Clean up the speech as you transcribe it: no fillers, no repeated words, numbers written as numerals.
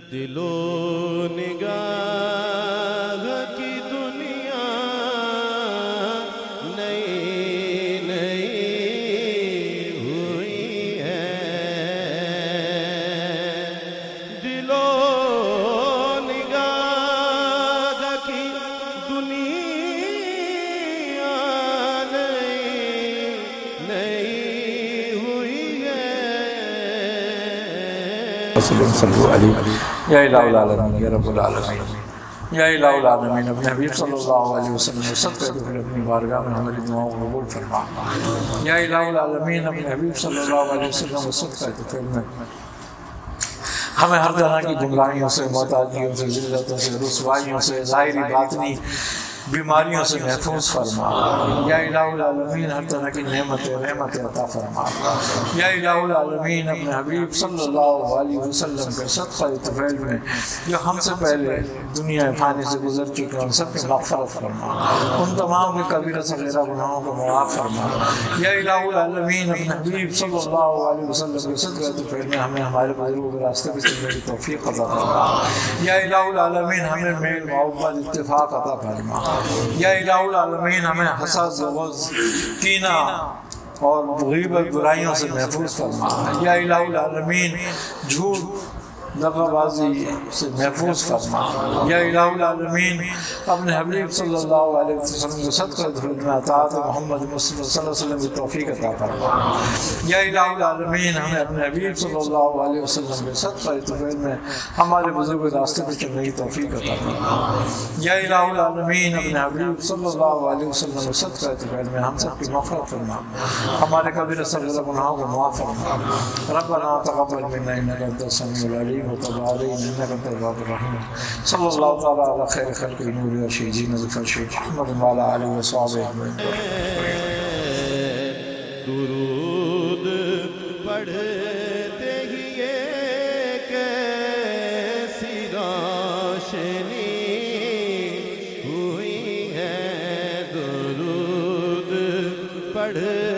دل و نگاہ کی دنیا نئی نئی ہوئی ہے، دل و نگاہ کی دنیا نئی نئی ہوئی ہے۔ صلو علیہ یا الہ العالمین یا رب العالمین یا الہ العالمین، اپنے حبیب صلی اللہ علیہ وسلم صدقہ دخل اپنی بارگاہ میں ہماری دعاؤں کو قبول فرما۔ یا الہ العالمین، اپنے حبیب صلی اللہ علیہ وسلم صدقہ دخل میں ہمیں ہر طرح کی گمراہیوں سے، محتاجیوں سے، ذلتوں سے، رسوائیوں سے، ظاہری باطنی بیماریوں سے محفوظ فرما۔ یا الہ العالمین، ہر طرح کی رحمت عطا فرما۔ یا الہ العالمین، اپنے حبیب صلی اللہ علیہ وسلم کے صدقہ طفیل میں جو ہم سے پہلے دنیا فانی سے گزر چکے ان سب کی مغفرت فرما، ان تمام کے کبیرہ صغیرہ گناہوں کو معاف فرما۔ یا الہ العالمین، اپنے حبیب صلی اللہ علیہ وسلم کے صدقہ طفیل میں ہمیں ہمارے بزرگوں کے راستے پہ چلنے کی توفیق عطا فرما۔ یا الہ العالمین، ہمیں میل محبت اتفاق عطا فرما۔ یا الہ العالمین، ہمیں حسد، غض، کینہ اور غیبت برائیوں سے محفوظ فرما۔ یا الہ العالمین، جھوٹ، دغا بازی سے محفوظ فرما۔ یا الہ العالمین، اپنے حبیب صلی اللہ علیہ وسلم کے صدقہ دخل میں اطاعت محمد مصطفیٰ صلی اللہ علیہ وسلم کی توفیق عطا فرما۔ یا الہ العالمین، ہمیں اپنے حبیب صلی اللہ علیہ وسلم کے صدقہ دخل میں ہمارے بزرگ راستے پر چلنے کی توفیق عطا فرما۔ یا الہ العالمین، اپنے حبیب صلی اللہ علیہ وسلم کے صدقہ دخل میں ہم سب کی مغفرت فرما، ہمارے کبیرہ صغیرہ گناہوں کو معاف فرما۔ ربنا تقبل منا انک انت السمیع العلیم وتب علینا انک انت التواب الرحیم۔ صلی اللہ تعالی علی خیر خلق نور رشیدین ظفر شیخ محمد وعلی آلہ وصحبہ اجمعین۔ درود پڑھتے ہی ایک ایسی روشنی ہوئی ہے، درود پڑھ